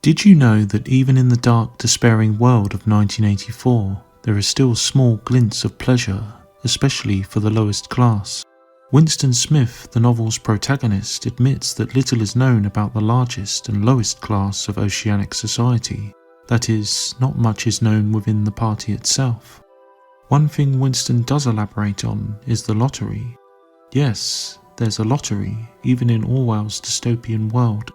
Did you know that even in the dark, despairing world of 1984, there are still small glints of pleasure, especially for the lowest class? Winston Smith, the novel's protagonist, admits that little is known about the largest and lowest class of oceanic society. That is, not much is known within the party itself. One thing Winston does elaborate on is the lottery. Yes, there's a lottery, even in Orwell's dystopian world.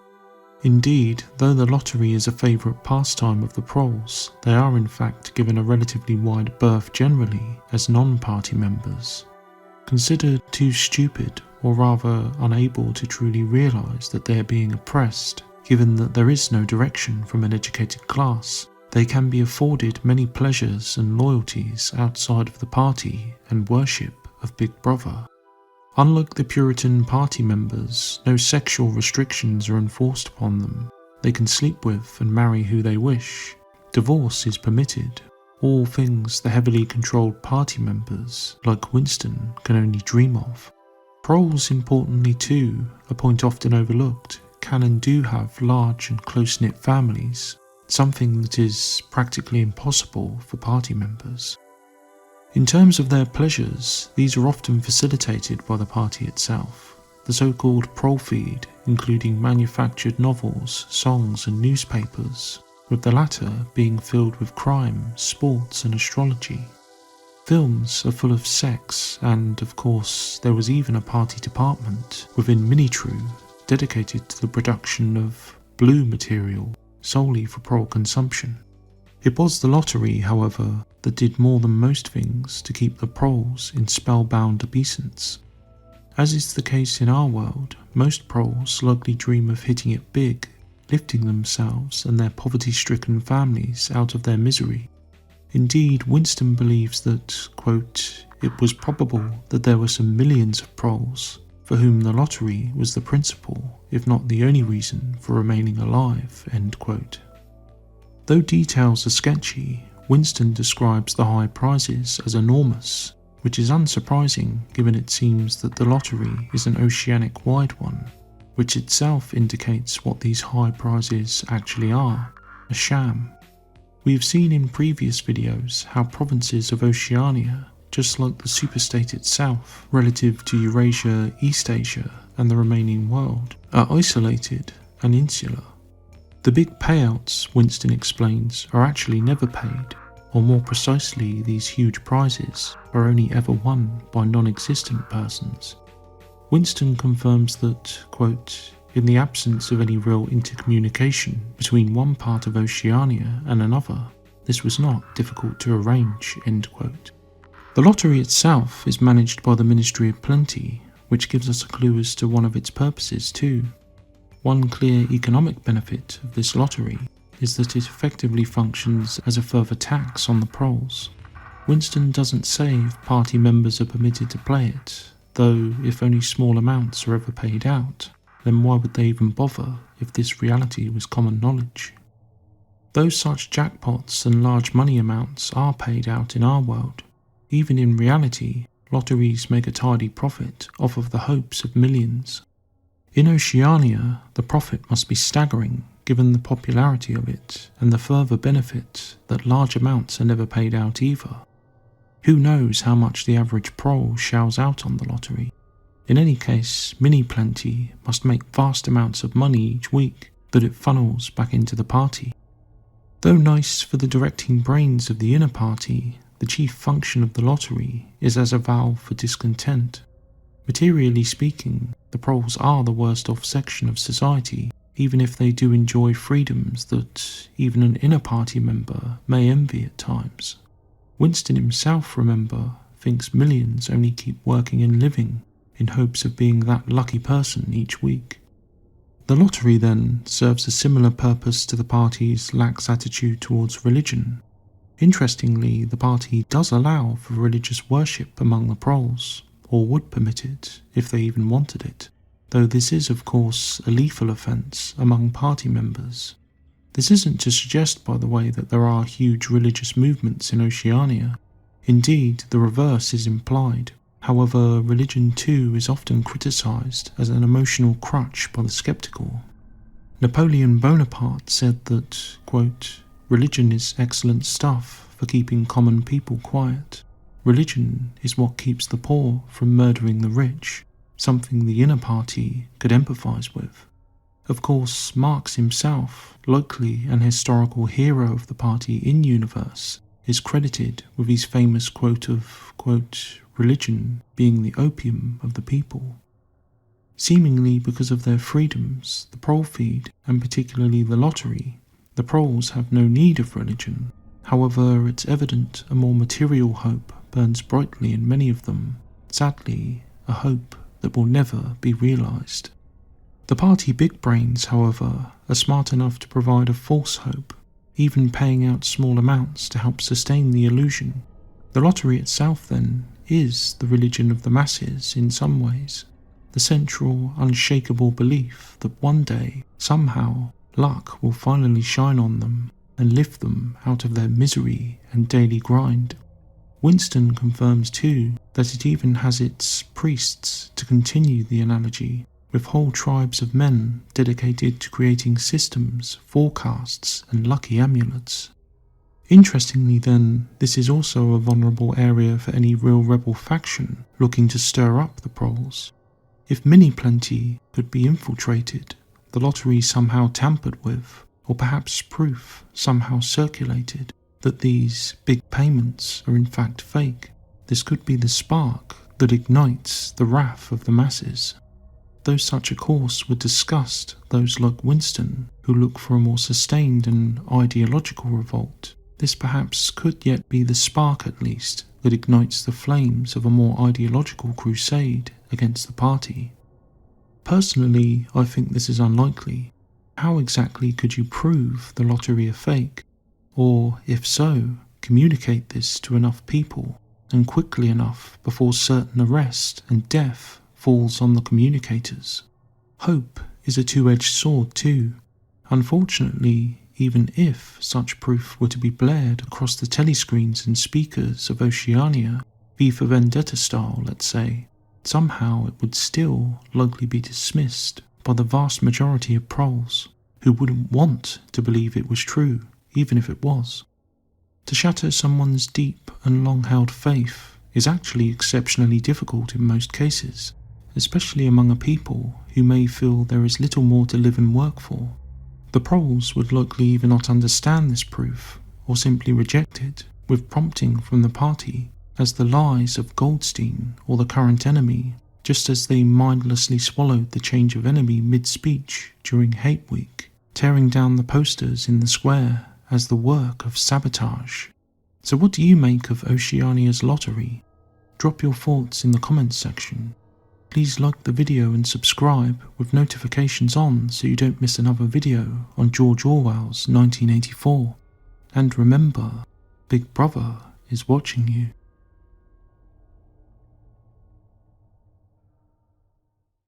Indeed, though the lottery is a favourite pastime of the proles, they are in fact given a relatively wide berth generally as non-party members. Considered too stupid, or rather unable to truly realise that they are being oppressed, given that there is no direction from an educated class, they can be afforded many pleasures and loyalties outside of the party and worship of Big Brother. Unlike the Puritan party members, no sexual restrictions are enforced upon them. They can sleep with and marry who they wish. Divorce is permitted. All things the heavily controlled party members, like Winston, can only dream of. Proles, importantly too, a point often overlooked, can and do have large and close-knit families, something that is practically impossible for party members. In terms of their pleasures, these are often facilitated by the party itself. The so-called prole feed, including manufactured novels, songs and newspapers, with the latter being filled with crime, sports and astrology. Films are full of sex and, of course, there was even a party department within Minitrue dedicated to the production of blue material solely for prole consumption. It was the lottery, however, that did more than most things to keep the proles in spellbound obeisance. As is the case in our world, most proles likely dream of hitting it big, lifting themselves and their poverty-stricken families out of their misery. Indeed, Winston believes that, quote, it was probable that there were some millions of proles for whom the lottery was the principal, if not the only reason for remaining alive, end quote. Though details are sketchy, Winston describes the high prizes as enormous, which is unsurprising given it seems that the lottery is an oceanic-wide one, which itself indicates what these high prizes actually are, a sham. We have seen in previous videos how provinces of Oceania, just like the superstate itself, relative to Eurasia, East Asia and the remaining world, are isolated and insular. The big payouts, Winston explains, are actually never paid, or more precisely, these huge prizes are only ever won by non-existent persons. Winston confirms that, quote, in the absence of any real intercommunication between one part of Oceania and another, this was not difficult to arrange, end quote. The lottery itself is managed by the Ministry of Plenty, which gives us a clue as to one of its purposes too. One clear economic benefit of this lottery is that it effectively functions as a further tax on the proles. Winston doesn't say if party members are permitted to play it, though if only small amounts are ever paid out, then why would they even bother if this reality was common knowledge? Though such jackpots and large money amounts are paid out in our world, even in reality, lotteries make a tidy profit off of the hopes of millions. In Oceania, the profit must be staggering given the popularity of it and the further benefit that large amounts are never paid out either. Who knows how much the average prole shells out on the lottery? In any case, Mini Plenty must make vast amounts of money each week that it funnels back into the party. Though nice for the directing brains of the inner party, the chief function of the lottery is as a valve for discontent. Materially speaking, the proles are the worst off section of society, even if they do enjoy freedoms that even an inner party member may envy at times. Winston himself, remember, thinks millions only keep working and living in hopes of being that lucky person each week. The lottery then serves a similar purpose to the party's lax attitude towards religion. Interestingly, the party does allow for religious worship among the proles, or would permit it if they even wanted it, though this is of course a lethal offence among party members. This isn't to suggest, by the way, that there are huge religious movements in Oceania. Indeed, the reverse is implied. However, religion too is often criticised as an emotional crutch by the sceptical. Napoleon Bonaparte said that, quote, "Religion is excellent stuff for keeping common people quiet. Religion is what keeps the poor from murdering the rich, something the inner party could empathise with." Of course, Marx himself, likely an historical hero of the party in universe, is credited with his famous quote of, quote, "Religion being the opium of the people." Seemingly because of their freedoms, the prole feed, and particularly the lottery, the proles have no need of religion. However, it's evident a more material hope burns brightly in many of them, sadly, a hope that will never be realised. The party big brains, however, are smart enough to provide a false hope, even paying out small amounts to help sustain the illusion. The lottery itself, then, is the religion of the masses in some ways. The central, unshakable belief that one day, somehow, luck will finally shine on them and lift them out of their misery and daily grind. Winston confirms too that it even has its priests, to continue the analogy, with whole tribes of men dedicated to creating systems, forecasts, and lucky amulets. Interestingly then, this is also a vulnerable area for any real rebel faction looking to stir up the proles. If mini-plenty could be infiltrated, the lottery somehow tampered with, or perhaps proof somehow circulated that these big payments are in fact fake, this could be the spark that ignites the wrath of the masses. Though such a course would disgust those like Winston who look for a more sustained and ideological revolt, this perhaps could yet be the spark at least that ignites the flames of a more ideological crusade against the party. Personally, I think this is unlikely. How exactly could you prove the lottery a fake? Or, if so, communicate this to enough people, and quickly enough before certain arrest and death falls on the communicators? Hope is a two-edged sword too. Unfortunately, even if such proof were to be blared across the telescreens and speakers of Oceania, V for Vendetta style, let's say, somehow it would still likely be dismissed by the vast majority of proles, who wouldn't want to believe it was true, even if it was. To shatter someone's deep and long-held faith is actually exceptionally difficult in most cases, especially among a people who may feel there is little more to live and work for. The proles would likely either not understand this proof, or simply reject it, with prompting from the party, as the lies of Goldstein or the current enemy, just as they mindlessly swallowed the change of enemy mid-speech during Hate Week, tearing down the posters in the square as the work of sabotage. So what do you make of Oceania's lottery? Drop your thoughts in the comments section. Please like the video and subscribe with notifications on so you don't miss another video on George Orwell's 1984. And remember, Big Brother is watching you.